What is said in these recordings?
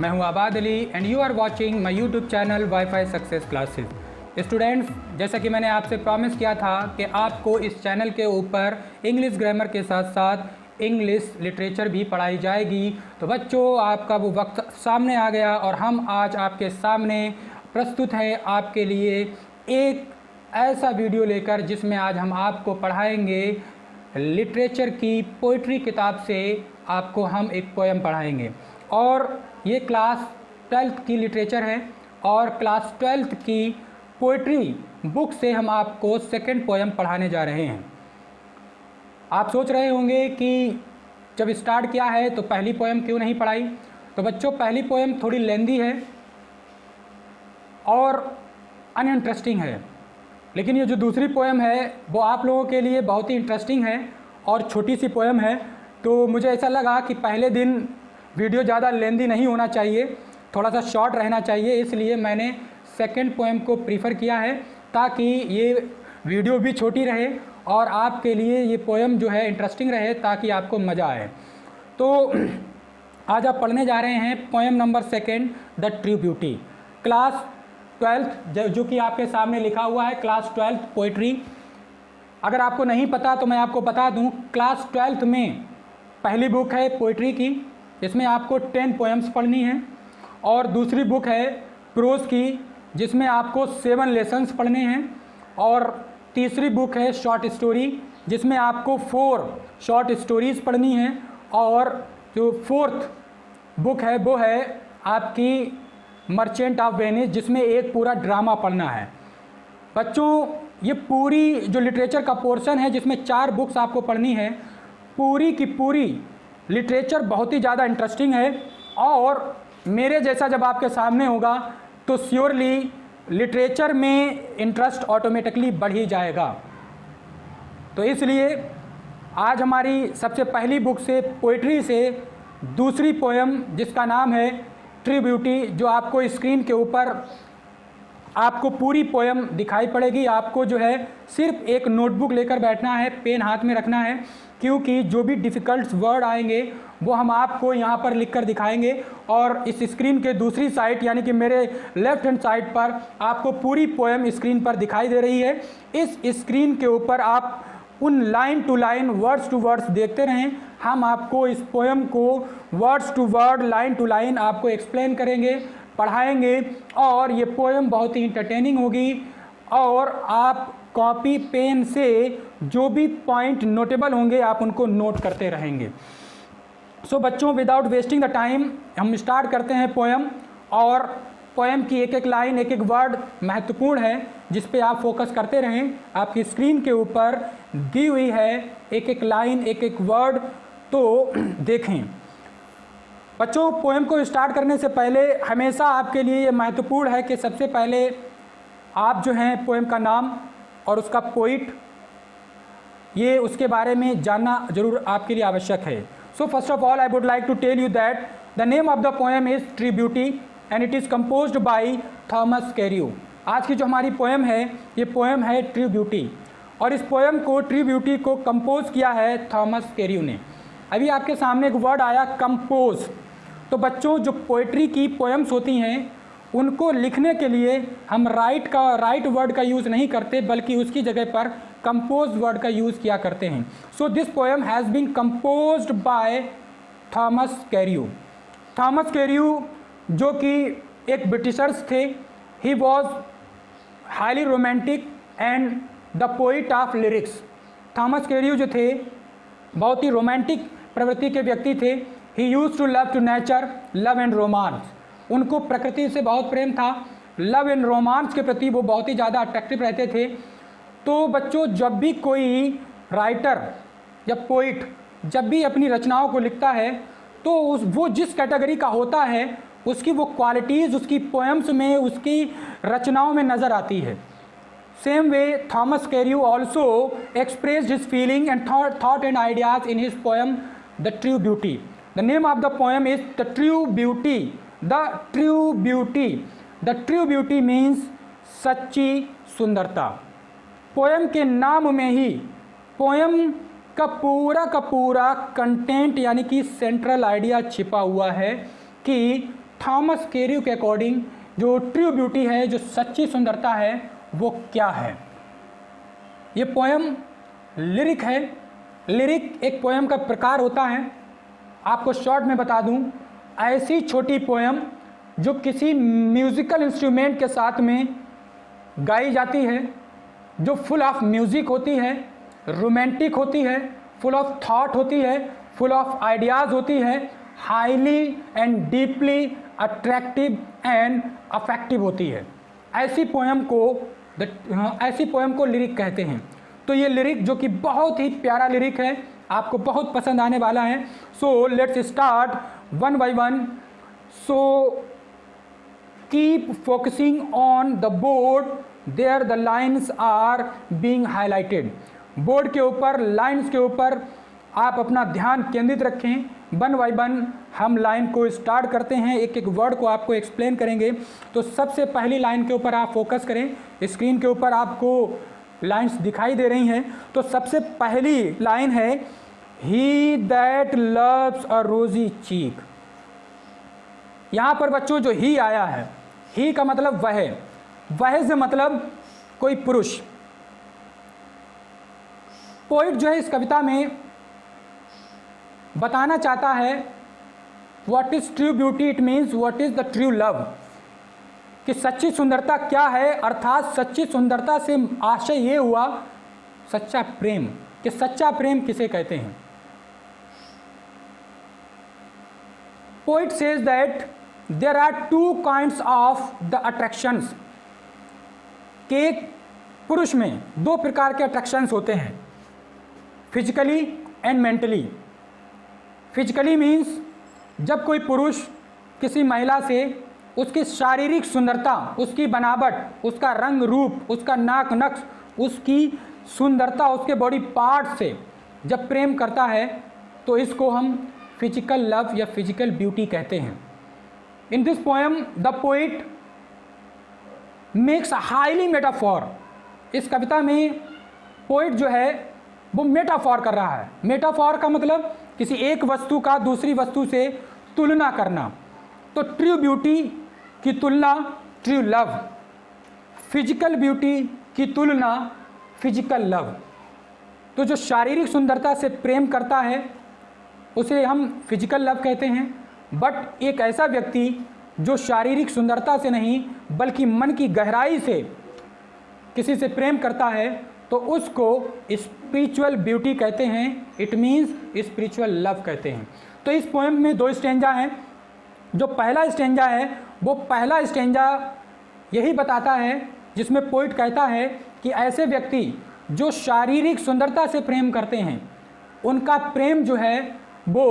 मैं हूं Abad Ali and you are watching my YouTube channel WiFi success classes. Students, जैसा कि मैंने आपसे प्रॉमिस किया था कि आपको इस चैनल के ऊपर इंग्लिश ग्रामर के साथ साथ इंग्लिश लिटरेचर भी पढ़ाई जाएगी। तो बच्चों, आपका वो वक्त सामने आ गया और हम आज आपके सामने प्रस्तुत हैं आपके लिए एक ऐसा वीडियो लेकर जिसमें आज हम आपको पढ़ाएंगे लिटरेचर की पोइट्री किताब से आपको हम एक पोएम पढ़ाएंगे। और ये क्लास 12th की लिटरेचर है और क्लास 12th की पोइट्री बुक से हम आपको सेकंड पोएम पढ़ाने जा रहे हैं। आप सोच रहे होंगे कि जब स्टार्ट किया है तो पहली पोएम क्यों नहीं पढ़ाई। तो बच्चों, पहली पोएम थोड़ी लेंदी है और अनइंटरेस्टिंग है, लेकिन ये जो दूसरी पोएम है वो आप लोगों के लिए बहुत ही इंटरेस्टिंग है और छोटी सी पोएम है। तो मुझे ऐसा लगा कि पहले दिन वीडियो ज़्यादा लेंदी नहीं होना चाहिए, थोड़ा सा शॉर्ट रहना चाहिए, इसलिए मैंने सेकंड पोएम को प्रीफर किया है ताकि ये वीडियो भी छोटी रहे और आपके लिए ये पोएम जो है इंटरेस्टिंग रहे ताकि आपको मज़ा आए। तो आज आप पढ़ने जा रहे हैं poem number second, the true beauty, class 12th, जो कि आपके सामने लिखा हुआ है क्लास 12th पोइट्री। अगर आपको नहीं पता तो मैं आपको बता दूं, क्लास 12th में पहली बुक है पोइट्री की, इसमें आपको 10 पोएम्स पढ़नी है, और दूसरी बुक है प्रोज की जिसमें आपको 7 लेसन्स पढ़ने हैं, और तीसरी बुक है शॉर्ट स्टोरी जिसमें आपको 4 शॉर्ट स्टोरीज़ पढ़नी हैं, और जो 4th बुक है वो है आपकी मर्चेंट ऑफ वेनिस जिसमें एक पूरा ड्रामा पढ़ना है। बच्चों, ये पूरी जो लिटरेचर का पोर्शन है जिसमें 4 बुक्स आपको पढ़नी है, पूरी की पूरी लिटरेचर बहुत ही ज़्यादा इंटरेस्टिंग है और मेरे जैसा जब आपके सामने होगा तो श्योरली लिटरेचर में इंटरेस्ट ऑटोमेटिकली बढ़ ही जाएगा। तो इसलिए आज हमारी सबसे पहली बुक से पोइट्री से दूसरी पोएम जिसका नाम है ट्रू ब्यूटी, जो आपको स्क्रीन के ऊपर आपको पूरी पोएम दिखाई पड़ेगी। आपको जो है सिर्फ एक नोटबुक लेकर बैठना है, पेन हाथ में रखना है, क्योंकि जो भी डिफ़िकल्ट वर्ड आएंगे वो हम आपको यहाँ पर लिखकर दिखाएंगे और इस स्क्रीन के दूसरी साइड यानी कि मेरे लेफ्ट हैंड साइड पर आपको पूरी पोएम स्क्रीन पर दिखाई दे रही है। इस स्क्रीन के ऊपर आप उन line to line, words to words देखते रहें। हम आपको इस पोएम को words to word, line to line आपको एक्सप्लेन करेंगे, पढ़ाएंगे, और ये पोएम बहुत ही इंटरटेनिंग होगी और आप कॉपी पेन से जो भी पॉइंट नोटेबल होंगे आप उनको नोट करते रहेंगे। सो बच्चों, विदाउट वेस्टिंग द टाइम हम स्टार्ट करते हैं पोएम। और पोएम की एक एक लाइन, एक एक वर्ड महत्वपूर्ण है जिस पे आप फोकस करते रहें। आपकी स्क्रीन के ऊपर दी हुई है एक एक लाइन, एक एक वर्ड, तो देखें। बच्चों, पोएम को स्टार्ट करने से पहले हमेशा आपके लिए ये महत्वपूर्ण है कि सबसे पहले आप जो हैं पोएम का नाम और उसका पोइट, ये उसके बारे में जानना जरूर आपके लिए आवश्यक है। So first of all I would like to tell you that the name of the poem is true beauty and it is composed by Thomas Carew. आज की जो हमारी पोएम है ये पोएम है ट्रू ब्यूटी, और इस पोएम को, ट्रू ब्यूटी को कंपोज किया है थॉमस कैरियो ने। अभी आपके सामने एक वर्ड आया, कंपोज। तो बच्चों, जो पोइट्री की पोएम्स होती हैं उनको लिखने के लिए हम राइट वर्ड का यूज़ नहीं करते, बल्कि उसकी जगह पर कंपोज वर्ड का यूज़ किया करते हैं। So this poem has been composed by Thomas Carew. Thomas Carew जो कि एक ब्रिटिशर्स थे, he was highly romantic and the poet of lyrics. Thomas Carew जो थे बहुत ही रोमांटिक प्रवृत्ति के व्यक्ति थे। He use to love to nature, love and romance. उनको प्रकृति से बहुत प्रेम था, लव एंड रोमांस के प्रति वो बहुत ही ज़्यादा अट्रैक्टिव रहते थे। तो बच्चों, जब भी कोई राइटर या पोइट जब भी अपनी रचनाओं को लिखता है तो वो जिस कैटेगरी का होता है उसकी वो क्वालिटीज़ उसकी पोएम्स में, उसकी रचनाओं में नज़र आती है। Same way Thomas Cairo also expressed his feeling and thought and ideas in his poem the true beauty. The name of the poem is the true beauty. The true beauty, the true beauty means सच्ची सुंदरता। Poem के नाम में ही poem का पूरा content यानी कि central idea छिपा हुआ है कि थॉमस कैरी के अकॉर्डिंग जो ट्रू ब्यूटी है, जो सच्ची सुंदरता है, वो क्या है। ये पोएम लिरिक है। लिरिक एक पोएम का प्रकार होता है। आपको शॉर्ट में बता दूं, ऐसी छोटी पोएम जो किसी म्यूज़िकल इंस्ट्रूमेंट के साथ में गाई जाती है, जो फुल ऑफ म्यूज़िक होती है, रोमांटिक होती है, फुल ऑफ थॉट होती है, फुल ऑफ आइडियाज़ होती है, highly and deeply attractive and affective होती है। ऐसी पोएम को लिरिक कहते हैं। तो ये लिरिक जो कि बहुत ही प्यारा लिरिक है, आपको बहुत पसंद आने वाला है। So let's start one by one. So keep focusing on the board, there the lines are being highlighted. Board के ऊपर, लाइन्स के ऊपर आप अपना ध्यान केंद्रित रखें। वन बाय वन हम लाइन को स्टार्ट करते हैं, एक एक वर्ड को आपको एक्सप्लेन करेंगे। तो सबसे पहली लाइन के ऊपर आप फोकस करें। स्क्रीन के ऊपर आपको लाइन्स दिखाई दे रही हैं। तो सबसे पहली लाइन है, ही दैट लव्स अ रोजी चीक। यहाँ पर बच्चों जो ही आया है, ही का मतलब वह से मतलब कोई पुरुष। पोइट जो है इस कविता में बताना चाहता है what is true beauty, it means what is the true love, कि सच्ची सुंदरता क्या है। अर्थात सच्ची सुंदरता से आशय ये हुआ सच्चा प्रेम, कि सच्चा प्रेम किसे कहते हैं। Poet says that there are two kinds of the attractions, कि एक पुरुष में दो प्रकार के अट्रैक्शंस होते हैं, physically and mentally. Physically means जब कोई पुरुष किसी महिला से उसकी शारीरिक सुंदरता, उसकी बनावट, उसका रंग रूप, उसका नाक नक्श, उसकी सुंदरता, उसके बॉडी पार्ट से जब प्रेम करता है, तो इसको हम फिजिकल लव या फिजिकल ब्यूटी कहते हैं। In this poem the poet makes a highly metaphor. इस कविता में पोइट जो है वो मेटाफॉर कर रहा है। मेटाफॉर का मतलब किसी एक वस्तु का दूसरी वस्तु से तुलना करना। तो ट्रू ब्यूटी की तुलना ट्रू लव, फिजिकल ब्यूटी की तुलना फिजिकल लव। तो जो शारीरिक सुंदरता से प्रेम करता है उसे हम फिजिकल लव कहते हैं। बट एक ऐसा व्यक्ति जो शारीरिक सुंदरता से नहीं बल्कि मन की गहराई से किसी से प्रेम करता है, तो उसको स्पिरिचुअल ब्यूटी कहते हैं। इट मीन्स स्पिरिचुअल लव कहते हैं। तो इस पोएम में दो स्टेंजा हैं। जो पहला स्टेंजा है वो पहला स्टेंजा यही बताता है जिसमें पोइट कहता है कि ऐसे व्यक्ति जो शारीरिक सुंदरता से प्रेम करते हैं उनका प्रेम जो है वो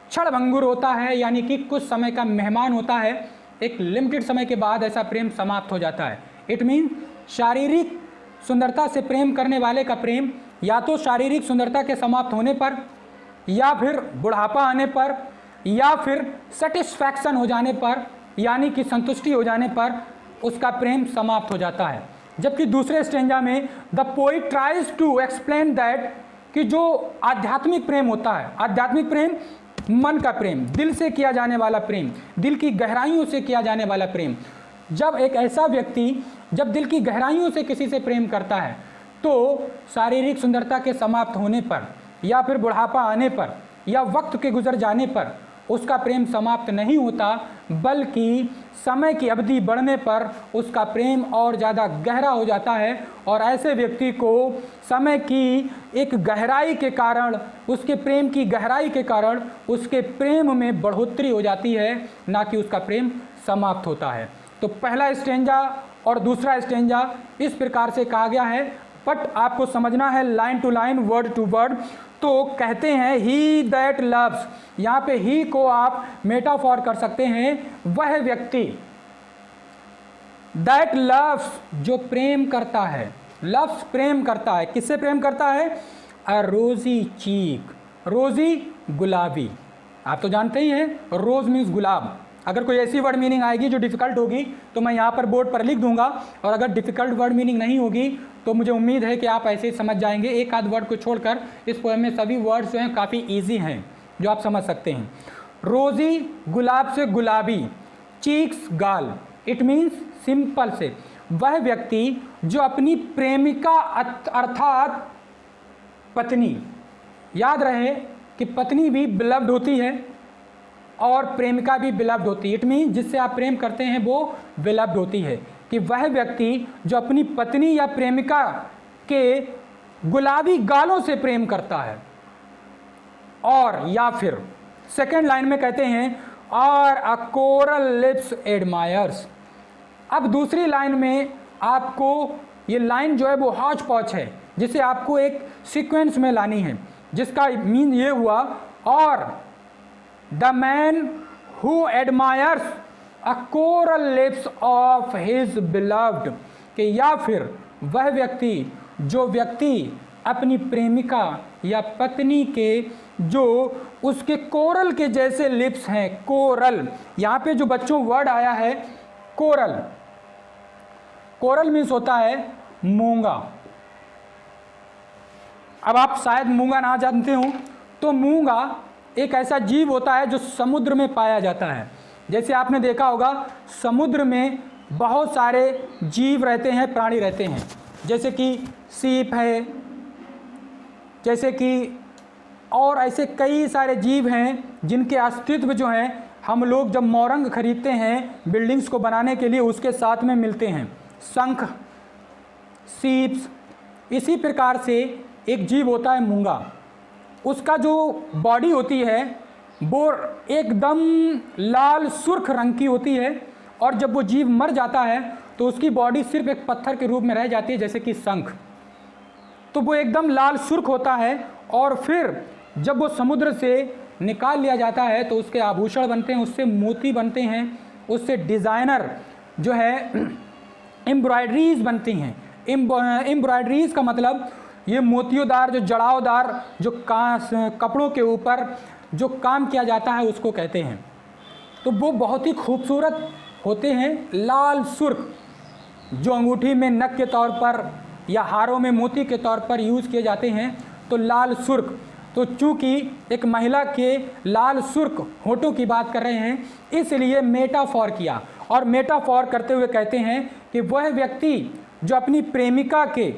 क्षणभंगुर होता है, यानी कि कुछ समय का मेहमान होता है। एक लिमिटेड समय के बाद ऐसा प्रेम समाप्त हो जाता है। इट मीन्स शारीरिक सुंदरता से प्रेम करने वाले का प्रेम या तो शारीरिक सुंदरता के समाप्त होने पर, या फिर बुढ़ापा आने पर, या फिर सेटिस्फैक्शन हो जाने पर, यानी कि संतुष्टि हो जाने पर उसका प्रेम समाप्त हो जाता है। जबकि दूसरे स्टेंजा में the poet tries to explain that कि जो आध्यात्मिक प्रेम होता है, आध्यात्मिक प्रेम मन का प्रेम, दिल से किया जाने वाला प्रेम, दिल की गहराइयों से किया जाने वाला प्रेम। जब एक ऐसा व्यक्ति जब दिल की गहराइयों से किसी से प्रेम करता है तो शारीरिक सुंदरता के समाप्त होने पर, या फिर बुढ़ापा आने पर, या वक्त के गुजर जाने पर उसका प्रेम समाप्त नहीं होता, बल्कि समय की अवधि बढ़ने पर उसका प्रेम और ज़्यादा गहरा हो जाता है। और ऐसे व्यक्ति को समय की एक गहराई के कारण, उसके प्रेम की गहराई के कारण उसके प्रेम में बढ़ोतरी हो जाती है, ना कि उसका प्रेम समाप्त होता है। तो पहला स्टेंजा और दूसरा स्टेंजा इस प्रकार से कहा गया है, बट आपको समझना है line to line, word to word. तो कहते हैं ही दैट लव्स, यहाँ पे ही को आप मेटाफॉर कर सकते हैं, वह व्यक्ति दैट लव्स जो प्रेम करता है, लव्स प्रेम करता है, किससे प्रेम करता है? अ रोजी चीक, रोजी गुलाबी। आप तो जानते ही हैं रोज मीन्स गुलाब। अगर कोई ऐसी वर्ड मीनिंग आएगी जो डिफ़िकल्ट होगी तो मैं यहाँ पर बोर्ड पर लिख दूंगा, और अगर डिफ़िकल्ट वर्ड मीनिंग नहीं होगी तो मुझे उम्मीद है कि आप ऐसे ही समझ जाएंगे। एक आध वर्ड को छोड़कर इस पोएम में सभी वर्ड्स जो हैं काफ़ी ईजी हैं जो आप समझ सकते हैं। रोज़ी गुलाब से गुलाबी, चीक्स गाल। इट मीन्स सिंपल से वह व्यक्ति जो अपनी प्रेमिका अर्थात पत्नी, याद रहे कि पत्नी भी बिलव्ड होती है और प्रेमिका भी बिलव्ड होती है। इट मीन्स जिससे आप प्रेम करते हैं वो बिलव्ड होती है, कि वह व्यक्ति जो अपनी पत्नी या प्रेमिका के गुलाबी गालों से प्रेम करता है। और या फिर सेकेंड लाइन में कहते हैं और अ कोरल लिप्स एडमायर्स। अब दूसरी लाइन में आपको ये लाइन जो है वो हौच पौच है, जिसे आपको एक सीक्वेंस में लानी है, जिसका मीन ये हुआ और the man who admires a coral lips of his beloved, कि या फिर वह व्यक्ति जो व्यक्ति अपनी प्रेमिका या पत्नी के जो उसके कोरल के जैसे लिप्स हैं, कोरल, यहाँ पे जो बच्चों वर्ड आया है कोरल, कोरल मीन्स होता है मूंगा। अब आप शायद मूंगा ना जानते हो, तो मूंगा एक ऐसा जीव होता है जो समुद्र में पाया जाता है। जैसे आपने देखा होगा समुद्र में बहुत सारे जीव रहते हैं, प्राणी रहते हैं, जैसे कि सीप है, जैसे कि और ऐसे कई सारे जीव हैं जिनके अस्तित्व जो हैं हम लोग जब मोरंग खरीदते हैं बिल्डिंग्स को बनाने के लिए उसके साथ में मिलते हैं, शंख, सीप्स। इसी प्रकार से एक जीव होता है मूंगा। उसका जो बॉडी होती है वो एकदम लाल सुर्ख रंग की होती है, और जब वो जीव मर जाता है तो उसकी बॉडी सिर्फ एक पत्थर के रूप में रह जाती है, जैसे कि शंख। तो वो एकदम लाल सुर्ख होता है, और फिर जब वो समुद्र से निकाल लिया जाता है तो उसके आभूषण बनते हैं, उससे मोती बनते हैं, उससे डिज़ाइनर जो है एम्ब्रॉयडरीज बनती हैं। एम्ब्रॉयडरीज का मतलब ये मोतियोदार जो जड़ावदार जो कपड़ों के ऊपर जो काम किया जाता है उसको कहते हैं। तो वो बहुत ही खूबसूरत होते हैं, लाल सुर्ख, जो अंगूठी में नग के तौर पर या हारों में मोती के तौर पर यूज़ किए जाते हैं, तो लाल सुर्ख। तो चूँकि एक महिला के लाल सुर्ख होठों की बात कर रहे हैं, इसलिए मेटाफॉर किया, और मेटाफॉर करते हुए कहते हैं कि वह व्यक्ति जो अपनी प्रेमिका के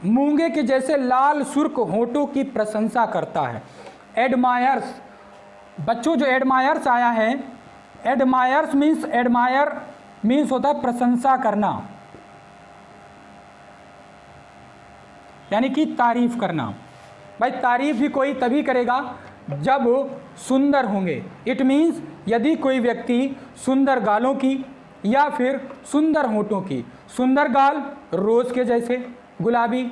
मूंगे के जैसे लाल सुर्ख होठों की प्रशंसा करता है। एडमायर्स, बच्चों जो एडमायर्स आया है, एडमायर्स मीन्स, एडमायर मीन्स होता है प्रशंसा करना, यानी कि तारीफ करना। भाई तारीफ भी कोई तभी करेगा जब सुंदर होंगे। इट मीन्स यदि कोई व्यक्ति सुंदर गालों की या फिर सुंदर होठों की, सुंदर गाल रोज़ के जैसे गुलाबी,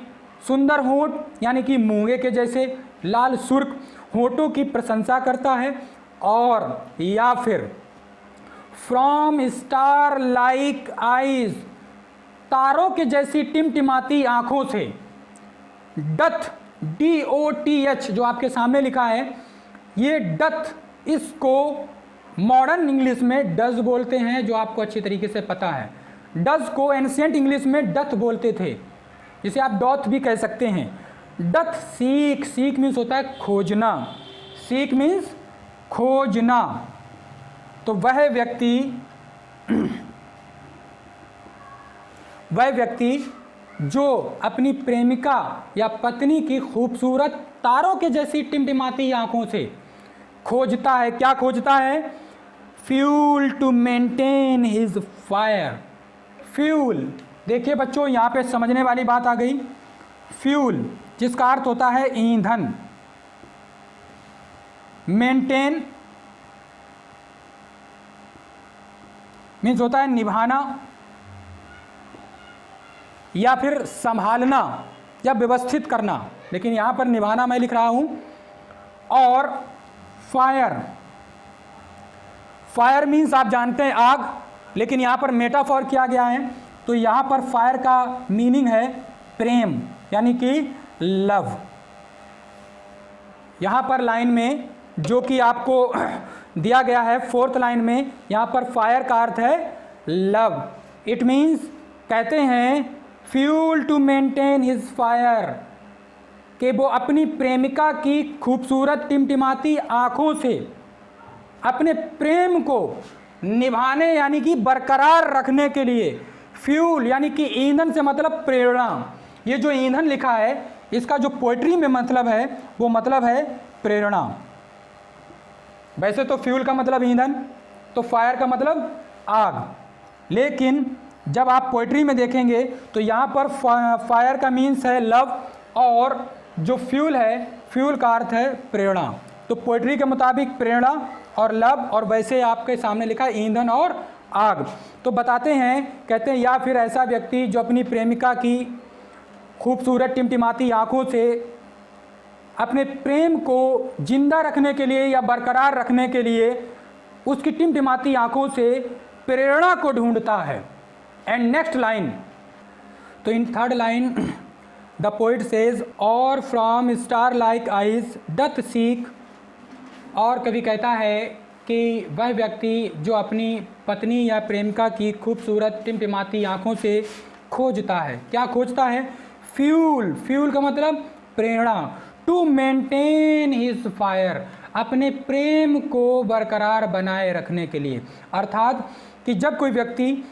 सुंदर होठ यानी कि मूंगे के जैसे लाल सुर्ख होठों की प्रशंसा करता है, और या फिर फ्रॉम स्टार लाइक आइज, तारों के जैसी टिमटिमाती आँखों से, डथ DOTH जो आपके सामने लिखा है, ये डथ, इसको मॉडर्न इंग्लिश में डज बोलते हैं, जो आपको अच्छी तरीके से पता है। डज को एंशिएंट इंग्लिश में डथ बोलते थे, जिसे आप डॉथ भी कह सकते हैं। डथ सीक, सीक मीन्स होता है खोजना, सीक मीन्स खोजना। तो वह व्यक्ति जो अपनी प्रेमिका या पत्नी की खूबसूरत तारों के जैसी टिमटिमाती आंखों से खोजता है, क्या खोजता है? Fuel to maintain his fire. Fuel, देखिए बच्चों यहाँ पे समझने वाली बात आ गई। फ्यूल जिसका अर्थ होता है ईंधन, मेंटेन मीन्स होता है निभाना या फिर संभालना या व्यवस्थित करना, लेकिन यहाँ पर निभाना मैं लिख रहा हूँ। और फायर, फायर मीन्स आप जानते हैं आग, लेकिन यहाँ पर मेटाफॉर किया गया है, तो यहाँ पर फायर का मीनिंग है प्रेम यानी कि लव। यहाँ पर लाइन में जो कि आपको दिया गया है फोर्थ लाइन में, यहाँ पर फायर का अर्थ है लव। इट मीन्स कहते हैं fuel to maintain his fire, कि वो अपनी प्रेमिका की खूबसूरत टिमटिमाती आँखों से अपने प्रेम को निभाने यानी कि बरकरार रखने के लिए। फ्यूल यानी कि ईंधन से मतलब प्रेरणा। ये जो ईंधन लिखा है इसका जो पोएट्री में मतलब है वो मतलब है प्रेरणा। वैसे तो फ्यूल का मतलब ईंधन, तो फायर का मतलब आग, लेकिन जब आप पोएट्री में देखेंगे तो यहाँ पर फायर का मीन्स है लव और जो फ्यूल है फ्यूल का अर्थ है प्रेरणा। तो पोएट्री के मुताबिक प्रेरणा और लव, और वैसे आपके सामने लिखा है ईंधन और आग। तो बताते हैं, कहते हैं या फिर ऐसा व्यक्ति जो अपनी प्रेमिका की खूबसूरत टिमटिमाती आँखों से अपने प्रेम को जिंदा रखने के लिए या बरकरार रखने के लिए उसकी टिमटिमाती आँखों से प्रेरणा को ढूंढता है। एंड नेक्स्ट लाइन, तो in third line the poet says और from star like eyes doth seek, और कवि कहता है कि वह व्यक्ति जो अपनी पत्नी या प्रेमिका की खूबसूरत टिमटिमाती आँखों से खोजता है, क्या खोजता है? फ्यूल। फ्यूल का मतलब प्रेरणा। टू मेंटेन हिज फायर, अपने प्रेम को बरकरार बनाए रखने के लिए। अर्थात कि जब कोई व्यक्ति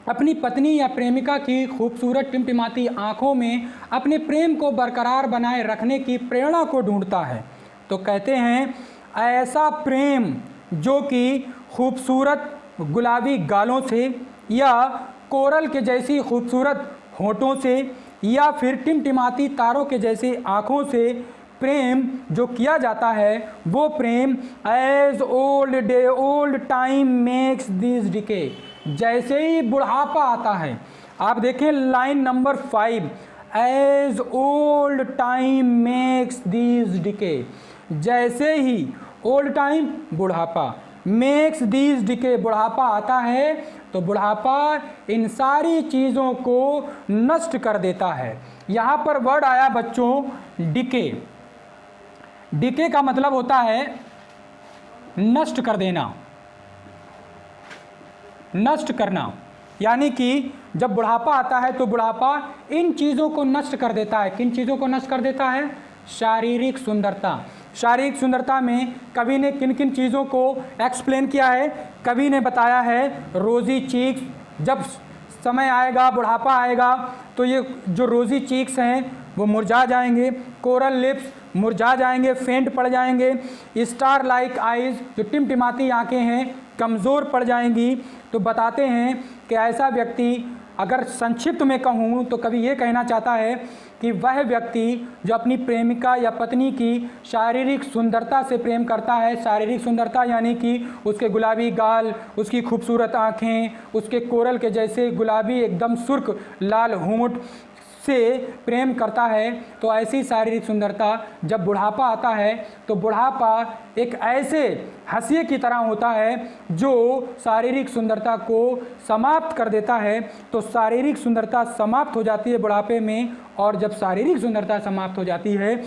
अपनी पत्नी या प्रेमिका की खूबसूरत टिमटिमाती आँखों में अपने प्रेम को बरकरार बनाए रखने की प्रेरणा को ढूंढता है, तो कहते हैं ऐसा प्रेम जो कि खूबसूरत गुलाबी गालों से या कोरल के जैसी खूबसूरत होठों से या फिर टिमटिमाती तारों के जैसी आँखों से प्रेम जो किया जाता है, वो प्रेम as old time makes this decay, जैसे ही बुढ़ापा आता है। आप देखें line number 5, as old time makes this decay, जैसे ही ओल्ड टाइम बुढ़ापा, मेक्स दिस डिके बुढ़ापा आता है, तो बुढ़ापा इन सारी चीज़ों को नष्ट कर देता है। यहाँ पर वर्ड आया बच्चों डिके। डिके का मतलब होता है नष्ट कर देना, नष्ट करना। यानी कि जब बुढ़ापा आता है तो बुढ़ापा इन चीज़ों को नष्ट कर देता है। किन चीज़ों को नष्ट कर देता है? शारीरिक सुंदरता। शारीरिक सुंदरता में कवि ने किन किन चीज़ों को एक्सप्लेन किया है? कवि ने बताया है रोज़ी चीक्स, जब समय आएगा बुढ़ापा आएगा तो ये जो रोज़ी चीक्स हैं वो मुरझा जाएंगे, कोरल लिप्स मुरझा जाएंगे, फेंट पड़ जाएंगे, स्टार लाइक आइज़ जो टिमटिमाती आँखें हैं कमज़ोर पड़ जाएंगी। तो बताते हैं कि ऐसा व्यक्ति, अगर संक्षिप्त में कहूँ तो कवि ये कहना चाहता है कि वह व्यक्ति जो अपनी प्रेमिका या पत्नी की शारीरिक सुंदरता से प्रेम करता है, शारीरिक सुंदरता यानी कि उसके गुलाबी गाल, उसकी खूबसूरत आँखें, उसके कोरल के जैसे गुलाबी एकदम सुर्ख लाल होंठ से प्रेम करता है, तो ऐसी शारीरिक सुंदरता जब बुढ़ापा आता है तो बुढ़ापा एक ऐसे हंसिए की तरह होता है जो शारीरिक सुंदरता को समाप्त कर देता है। तो शारीरिक सुंदरता समाप्त हो जाती है बुढ़ापे में, और जब शारीरिक सुंदरता समाप्त हो जाती है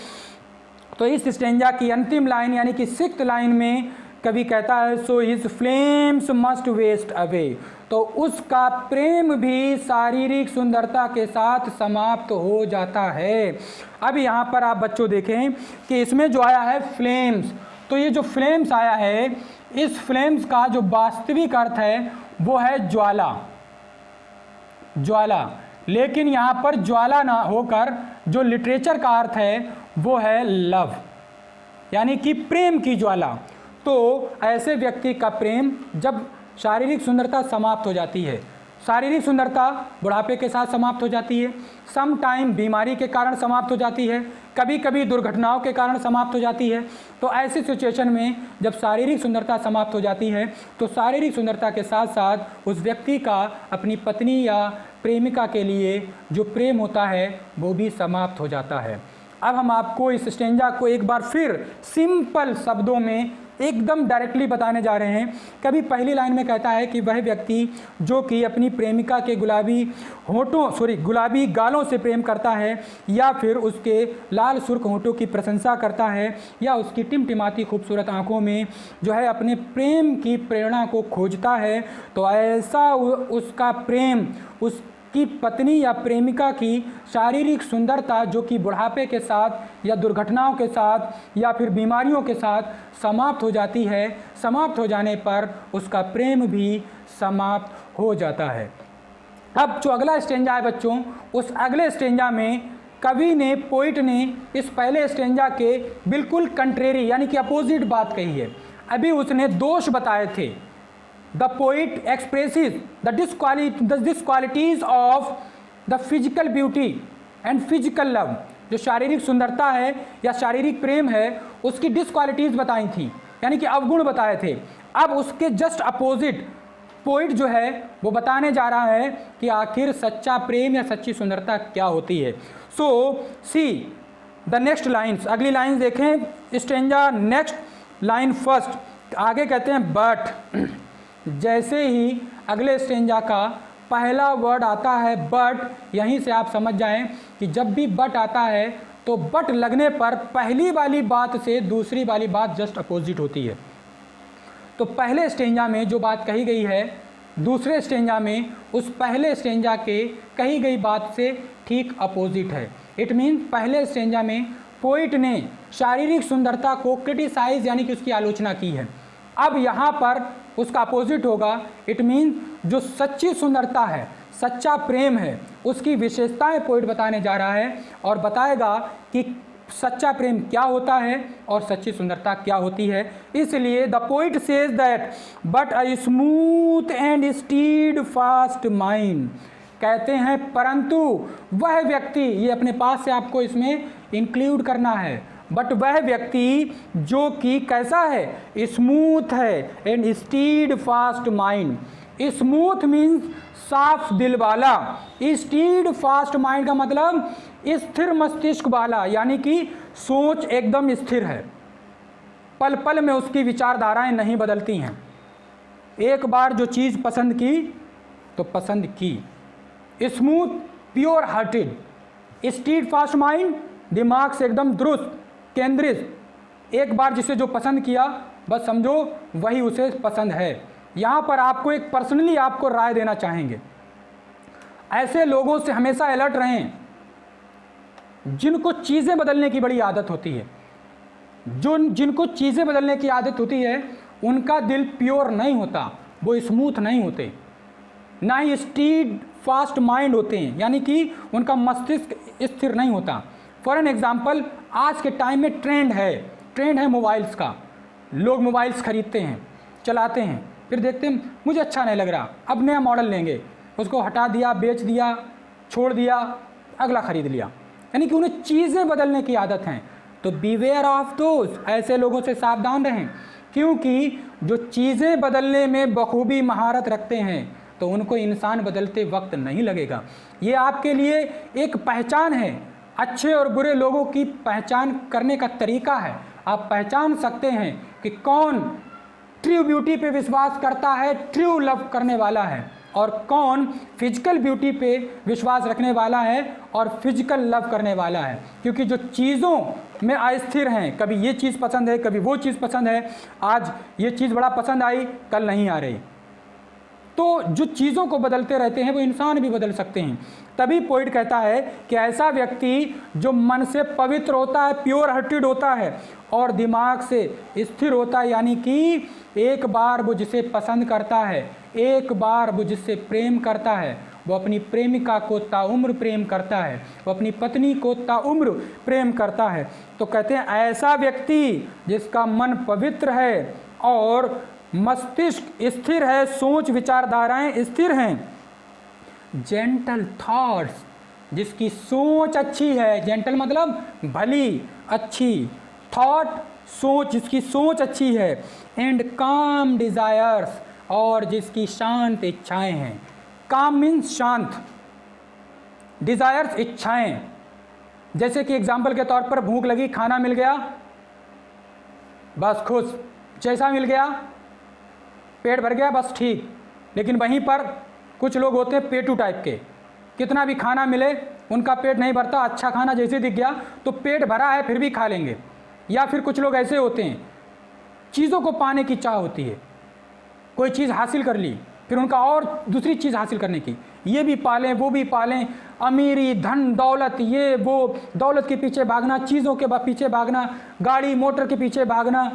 तो इस स्टेंजा की अंतिम लाइन यानी कि 6th लाइन में कवि कहता है so his flames must waste away, तो उसका प्रेम भी शारीरिक सुंदरता के साथ समाप्त हो जाता है। अब यहाँ पर आप बच्चों देखें कि इसमें जो आया है फ्लेम्स, तो ये जो फ्लेम्स आया है इस फ्लेम्स का जो वास्तविक अर्थ है वो है ज्वाला, ज्वाला। लेकिन यहाँ पर ज्वाला ना होकर जो लिटरेचर का अर्थ है वो है लव, यानी कि प्रेम की ज्वाला। तो ऐसे व्यक्ति का प्रेम जब शारीरिक सुंदरता समाप्त हो जाती है, शारीरिक सुंदरता बुढ़ापे के साथ समाप्त हो जाती है, सम टाइम बीमारी के कारण समाप्त हो जाती है, कभी कभी दुर्घटनाओं के कारण समाप्त हो जाती है। तो ऐसी सिचुएशन में जब शारीरिक सुंदरता समाप्त हो जाती है तो शारीरिक सुंदरता के साथ साथ उस व्यक्ति का अपनी पत्नी या प्रेमिका के लिए जो प्रेम होता है वो भी समाप्त हो जाता है। अब हम आपको इस स्टेंजा को एक बार फिर सिंपल शब्दों में एकदम डायरेक्टली बताने जा रहे हैं। कभी पहली लाइन में कहता है कि वह व्यक्ति जो कि अपनी प्रेमिका के गुलाबी गालों से प्रेम करता है या फिर उसके लाल सुर्ख होठों की प्रशंसा करता है या उसकी टिमटिमाती खूबसूरत आंखों में जो है अपने प्रेम की प्रेरणा को खोजता है, तो ऐसा उसका प्रेम उस कि पत्नी या प्रेमिका की शारीरिक सुंदरता जो कि बुढ़ापे के साथ या दुर्घटनाओं के साथ या फिर बीमारियों के साथ समाप्त हो जाती है, समाप्त हो जाने पर उसका प्रेम भी समाप्त हो जाता है। अब जो अगला स्टेंजा है बच्चों, उस अगले स्टेंजा में कवि ने, पोइट ने इस पहले स्टेंजा के बिल्कुल कंट्रेरी यानी कि अपोजिट बात कही है। अभी उसने दोष बताए थे। The poet expresses the disqualities of the physical beauty and physical love. जो शारीरिक सुंदरता है या शारीरिक प्रेम है उसकी डिसक्वालिटीज बताई थी, यानी कि अवगुण बताए थे। अब उसके जस्ट अपोजिट पोइट जो है वो बताने जा रहा है कि आखिर सच्चा प्रेम या सच्ची सुंदरता क्या होती है। सो सी द नेक्स्ट लाइन्स, अगली लाइन्स देखें। स्टेंजा नेक्स्ट लाइन फर्स्ट, आगे कहते हैं बट। जैसे ही अगले स्टेंजा का पहला वर्ड आता है बट, यहीं से आप समझ जाएं कि जब भी बट आता है तो बट लगने पर पहली वाली बात से दूसरी वाली बात जस्ट अपोजिट होती है। तो पहले स्टेंजा में जो बात कही गई है दूसरे स्टेंजा में उस पहले स्टेंजा के कही गई बात से ठीक अपोजिट है। इट मीन पहले स्टेंजा में पोइट ने शारीरिक सुंदरता को क्रिटिसाइज यानी कि उसकी आलोचना की है। अब यहाँ पर उसका अपोजिट होगा। इट मीन जो सच्ची सुंदरता है, सच्चा प्रेम है, उसकी विशेषताएं पोइट बताने जा रहा है और बताएगा कि सच्चा प्रेम क्या होता है और सच्ची सुंदरता क्या होती है। इसलिए the poet says that but a smooth and stead fast mind, कहते हैं परंतु वह व्यक्ति, ये अपने पास से आपको इसमें इंक्लूड करना है, बट वह व्यक्ति जो कि कैसा है, स्मूथ है and stead fast mind. Smooth means साफ दिल वाला, स्टीड फास्ट माइंड का मतलब स्थिर मस्तिष्क वाला, यानी कि सोच एकदम स्थिर है, पल पल में उसकी विचारधाराएं नहीं बदलती हैं। एक बार जो चीज़ पसंद की तो पसंद की। Smooth pure hearted, stead fast mind दिमाग से एकदम दुरुस्त केंद्रित, एक बार जिसे जो पसंद किया बस समझो वही उसे पसंद है। यहाँ पर आपको एक पर्सनली आपको राय देना चाहेंगे, ऐसे लोगों से हमेशा अलर्ट रहें जिनको चीज़ें बदलने की बड़ी आदत होती है। जिनको चीज़ें बदलने की आदत होती है उनका दिल प्योर नहीं होता, वो स्मूथ नहीं होते, ना ही स्टीड फास्ट माइंड होते हैं, यानी कि उनका मस्तिष्क स्थिर नहीं होता। फॉर एन एग्जाम्पल, आज के टाइम में ट्रेंड है मोबाइल्स का। लोग मोबाइल्स खरीदते हैं, चलाते हैं, फिर देखते हैं मुझे अच्छा नहीं लग रहा, अब नया मॉडल लेंगे, उसको हटा दिया, बेच दिया, छोड़ दिया, अगला खरीद लिया, यानी कि उन्हें चीज़ें बदलने की आदत है। तो बीवेयर ऑफ दोज, ऐसे लोगों से सावधान रहें, क्योंकि जो चीज़ें बदलने में बखूबी महारत रखते हैं तो उनको इंसान बदलते वक्त नहीं लगेगा। ये आपके लिए एक पहचान है, अच्छे और बुरे लोगों की पहचान करने का तरीका है। आप पहचान सकते हैं कि कौन ट्रू ब्यूटी पे विश्वास करता है, ट्रू लव करने वाला है, और कौन फिजिकल ब्यूटी पे विश्वास रखने वाला है और फिजिकल लव करने वाला है। क्योंकि जो चीज़ों में अस्थिर हैं, कभी ये चीज़ पसंद है, कभी वो चीज़ पसंद है, आज ये चीज़ बड़ा पसंद आई, कल नहीं आ रही। तो जो चीज़ों को बदलते रहते हैं वो इंसान भी बदल सकते हैं। तभी पोइट कहता है कि ऐसा व्यक्ति जो मन से पवित्र होता है, प्योर हार्टेड होता है और दिमाग से स्थिर होता है, यानी कि एक बार वो जिसे पसंद करता है, एक बार वो जिससे प्रेम करता है, वो अपनी प्रेमिका को ताउम्र प्रेम करता है, वो अपनी पत्नी को ताउम्र प्रेम करता है। तो कहते हैं ऐसा व्यक्ति जिसका मन पवित्र है और मस्तिष्क स्थिर है, सोच विचारधाराएं स्थिर हैं, जेंटल थॉट्स, जिसकी सोच अच्छी है, जेंटल मतलब भली अच्छी, थॉट सोच, जिसकी सोच अच्छी है, एंड काम डिज़ायर्स, और जिसकी शांत इच्छाएं हैं। काम मीन्स शांत, डिज़ायर्स इच्छाएं। जैसे कि एग्जाम्पल के तौर पर भूख लगी, खाना मिल गया, बस खुश, जैसा मिल गया पेट भर गया बस ठीक। लेकिन वहीं पर कुछ लोग होते हैं पेटू टाइप के, कितना भी खाना मिले उनका पेट नहीं भरता, अच्छा खाना जैसे दिख गया तो पेट भरा है फिर भी खा लेंगे। या फिर कुछ लोग ऐसे होते हैं चीज़ों को पाने की चाह होती है, कोई चीज़ हासिल कर ली फिर उनका और दूसरी चीज़ हासिल करने की, ये भी पालें वो भी पालें, अमीरी, धन दौलत, ये वो, दौलत के पीछे भागना, चीज़ों के पीछे भागना, गाड़ी मोटर के पीछे भागना,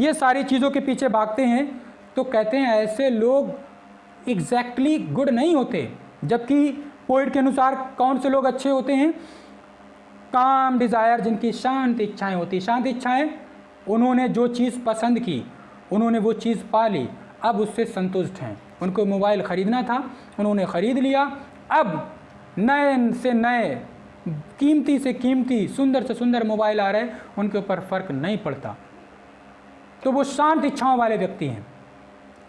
ये सारी चीज़ों के पीछे भागते हैं। तो कहते हैं ऐसे लोग एग्जैक्टली गुड नहीं होते। जबकि पोइट के अनुसार कौन से लोग अच्छे होते हैं? काम डिज़ायर, जिनकी शांत इच्छाएं होती। शांत इच्छाएं, उन्होंने जो चीज़ पसंद की, उन्होंने वो चीज़ पा ली, अब उससे संतुष्ट हैं। उनको मोबाइल ख़रीदना था, उन्होंने ख़रीद लिया, अब नए से नए, कीमती से कीमती, सुंदर से सुंदर मोबाइल आ रहे, उनके ऊपर फ़र्क नहीं पड़ता। तो वो शांत इच्छाओं वाले व्यक्ति हैं।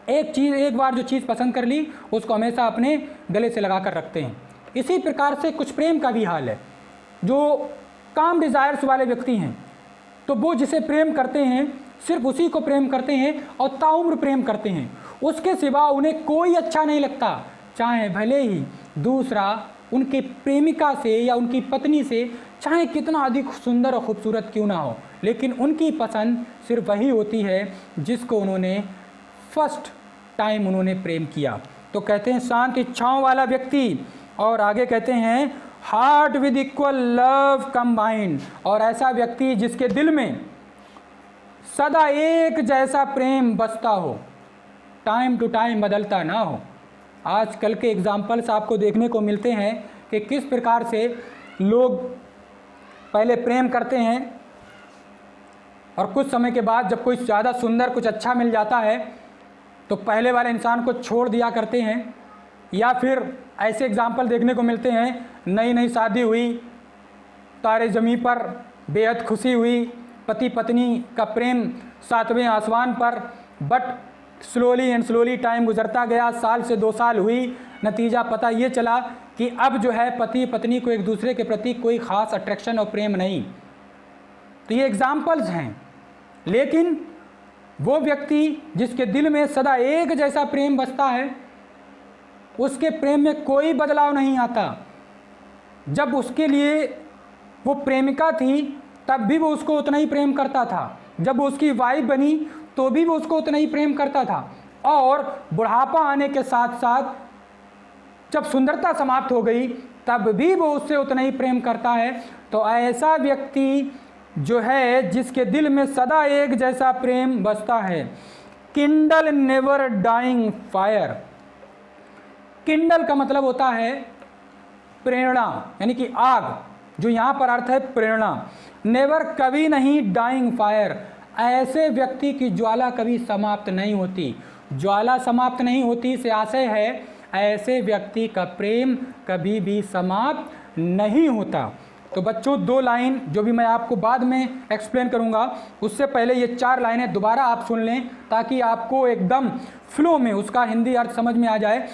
एक बार जो चीज़ पसंद कर ली, उसको हमेशा अपने गले से लगा कर रखते हैं। इसी प्रकार से कुछ प्रेम का भी हाल है। जो काम डिज़ायर्स वाले व्यक्ति हैं, तो वो जिसे प्रेम करते हैं सिर्फ उसी को प्रेम करते हैं और ताउम्र प्रेम करते हैं। उसके सिवा उन्हें कोई अच्छा नहीं लगता, चाहे भले ही दूसरा उनके प्रेमिका से या उनकी पत्नी से चाहे कितना अधिक सुंदर और खूबसूरत क्यों ना हो, लेकिन उनकी पसंद सिर्फ वही होती है जिसको उन्होंने फर्स्ट टाइम उन्होंने प्रेम किया। तो कहते हैं शांत इच्छाओं वाला व्यक्ति। और आगे कहते हैं heart with equal love combined, और ऐसा व्यक्ति जिसके दिल में सदा एक जैसा प्रेम बसता हो, टाइम टू टाइम बदलता ना हो। आजकल के एग्जाम्पल्स आपको देखने को मिलते हैं कि किस प्रकार से लोग पहले प्रेम करते हैं और कुछ समय के बाद जब कोई ज़्यादा सुंदर कुछ अच्छा मिल जाता है तो पहले वाले इंसान को छोड़ दिया करते हैं। या फिर ऐसे एग्जाम्पल देखने को मिलते हैं, नई नई शादी हुई, तारे ज़मीं पर बेहद खुशी हुई, पति पत्नी का प्रेम 7वें आसमान पर, but slowly and slowly time गुजरता गया, साल से 2 साल हुई, नतीजा पता ये चला कि अब जो है पति पत्नी को एक दूसरे के प्रति कोई ख़ास अट्रैक्शन और प्रेम नहीं। तो ये एग्जाम्पल्स हैं। लेकिन वो व्यक्ति जिसके दिल में सदा एक जैसा प्रेम बसता है, उसके प्रेम में कोई बदलाव नहीं आता। जब उसके लिए वो प्रेमिका थी तब भी वो उसको उतना ही प्रेम करता था, जब वो उसकी वाइफ बनी तो भी वो उसको उतना ही प्रेम करता था, और बुढ़ापा आने के साथ साथ जब सुंदरता समाप्त हो गई तब भी वो उससे उतना ही प्रेम करता है। तो ऐसा व्यक्ति जो है जिसके दिल में सदा एक जैसा प्रेम बसता है, kindle never dying fire. Kindle का मतलब होता है प्रेरणा, यानी कि आग, जो यहाँ पर अर्थ है प्रेरणा। नेवर, कभी नहीं, डाइंग फायर, ऐसे व्यक्ति की ज्वाला कभी समाप्त नहीं होती। ज्वाला समाप्त नहीं होती से आशय है ऐसे व्यक्ति का प्रेम कभी भी समाप्त नहीं होता। तो बच्चों 2 लाइन जो भी मैं आपको बाद में एक्सप्लेन करूंगा, उससे पहले ये 4 लाइनें दोबारा आप सुन लें ताकि आपको एकदम फ्लो में उसका हिंदी अर्थ समझ में आ जाए।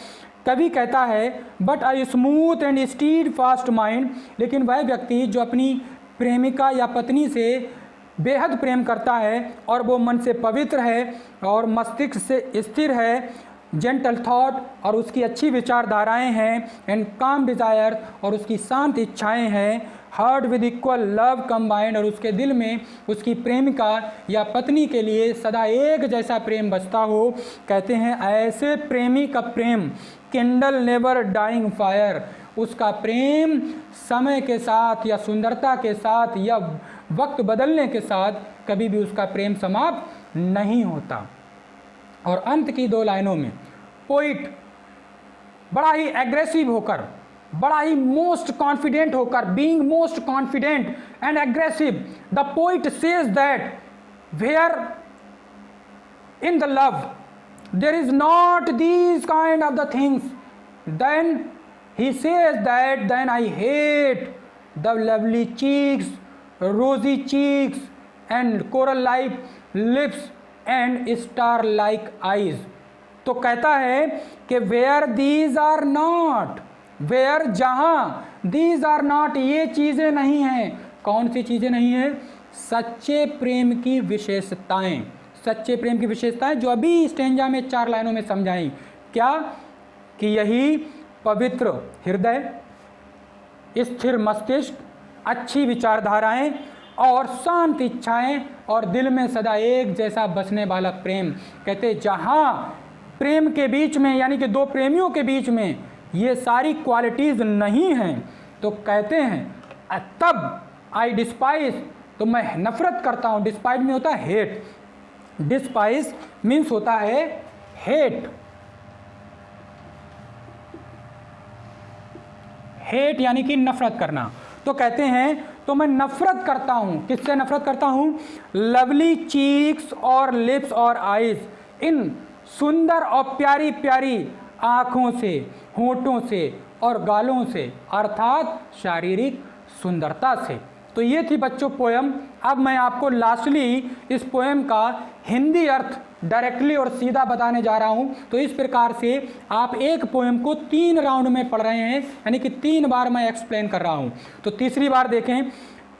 कवि कहता है but a smooth and stead fast mind, लेकिन वह व्यक्ति जो अपनी प्रेमिका या पत्नी से बेहद प्रेम करता है और वो मन से पवित्र है और मस्तिष्क से स्थिर है, जेंटल थॉट और उसकी अच्छी विचारधाराएं हैं, एंड काम डिज़ायर और उसकी शांत इच्छाएं हैं, heart with equal love combined, और उसके दिल में उसकी प्रेमिका या पत्नी के लिए सदा एक जैसा प्रेम बसता हो। कहते हैं ऐसे प्रेमी का प्रेम किंडल नेवर डाइंग फायर, उसका प्रेम समय के साथ या सुंदरता के साथ या वक्त बदलने के साथ कभी भी उसका प्रेम समाप्त नहीं होता। और अंत की 2 लाइनों में पोइट बड़ा ही एग्रेसिव होकर, बड़ा ही मोस्ट कॉन्फिडेंट होकर, being most confident and aggressive, the poet says that where in the love there is not these kind of the things, then he says that then I hate the lovely cheeks, rosy cheeks and coral like lips and star like eyes। तो कहता है कि where these are not, where जहाँ, these are not, ये चीज़ें नहीं हैं। कौन सी चीज़ें नहीं हैं? सच्चे प्रेम की विशेषताएं, सच्चे प्रेम की विशेषताएं जो अभी स्टेंजा में 4 लाइनों में समझाई। क्या? कि यही पवित्र हृदय, स्थिर मस्तिष्क, अच्छी विचारधाराएं और शांत इच्छाएं और दिल में सदा एक जैसा बसने वाला प्रेम। कहते जहाँ प्रेम के बीच में, यानी कि 2 प्रेमियों के बीच में ये सारी क्वालिटीज़ नहीं हैं तो कहते हैं तब आई डिस्पाइज, तो मैं नफरत करता हूँ। डिस्पाइज में होता है हेट, डिस्पाइज मीन्स होता है हेट, हेट यानी कि नफरत करना। तो कहते हैं तो मैं नफरत करता हूँ, किससे नफरत करता हूँ? लवली चीक्स और लिप्स और आईज, इन सुंदर और प्यारी प्यारी आँखों से, होठों से और गालों से, अर्थात शारीरिक सुंदरता से। तो ये थी बच्चों पोएम। अब मैं आपको लास्टली इस पोएम का हिंदी अर्थ डायरेक्टली और सीधा बताने जा रहा हूँ। तो इस प्रकार से आप एक पोएम को 3 राउंड में पढ़ रहे हैं, यानी कि 3 बार मैं एक्सप्लेन कर रहा हूँ। तो तीसरी बार देखें,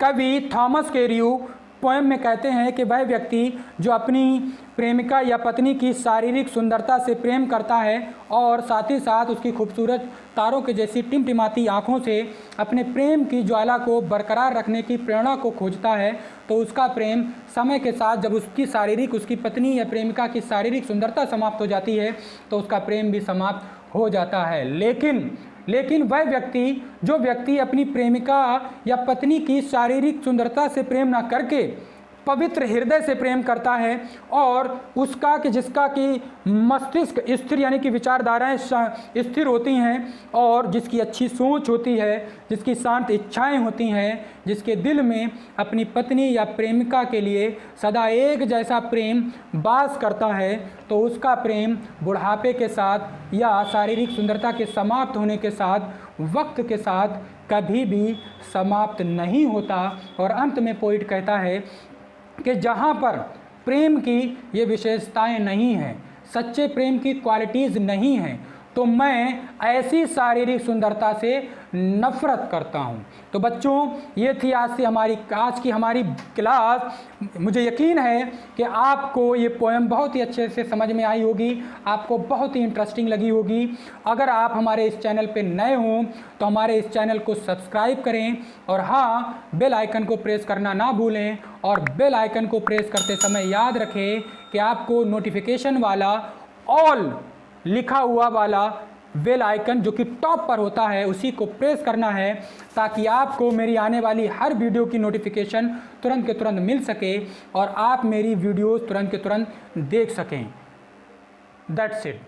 कवि थॉमस कैरियो पोएम में कहते हैं कि वह व्यक्ति जो अपनी प्रेमिका या पत्नी की शारीरिक सुंदरता से प्रेम करता है और साथ ही साथ उसकी खूबसूरत तारों के जैसी टिमटिमाती आँखों से अपने प्रेम की ज्वाला को बरकरार रखने की प्रेरणा को खोजता है, तो उसका प्रेम समय के साथ जब उसकी पत्नी या प्रेमिका की शारीरिक सुंदरता समाप्त हो जाती है तो उसका प्रेम भी समाप्त हो जाता है। लेकिन वह जो व्यक्ति अपनी प्रेमिका या पत्नी की शारीरिक सुंदरता से प्रेम ना करके पवित्र हृदय से प्रेम करता है और जिसका कि मस्तिष्क स्थिर यानी कि विचारधाराएं स्थिर होती हैं और जिसकी अच्छी सोच होती है, जिसकी शांत इच्छाएं होती हैं, जिसके दिल में अपनी पत्नी या प्रेमिका के लिए सदा एक जैसा प्रेम वास करता है, तो उसका प्रेम बुढ़ापे के साथ या शारीरिक सुंदरता के समाप्त होने के साथ, वक्त के साथ कभी भी समाप्त नहीं होता। और अंत में पोइट कहता है कि जहाँ पर प्रेम की ये विशेषताएं नहीं हैं, सच्चे प्रेम की क्वालिटीज़ नहीं हैं, तो मैं ऐसी शारीरिक सुंदरता से नफ़रत करता हूँ। तो बच्चों, ये थी आज की हमारी क्लास। मुझे यकीन है कि आपको ये पोएम बहुत ही अच्छे से समझ में आई होगी, आपको बहुत ही इंटरेस्टिंग लगी होगी। अगर आप हमारे इस चैनल पे नए हों तो हमारे इस चैनल को सब्सक्राइब करें और हाँ, बेल आइकन को प्रेस करना ना भूलें। और बेल आइकन को प्रेस करते समय याद रखें कि आपको नोटिफिकेशन वाला ऑल लिखा हुआ वाला बेल आइकन जो कि टॉप पर होता है उसी को प्रेस करना है, ताकि आपको मेरी आने वाली हर वीडियो की नोटिफिकेशन तुरंत के तुरंत मिल सके और आप मेरी वीडियोस तुरंत के तुरंत देख सकें। That's it.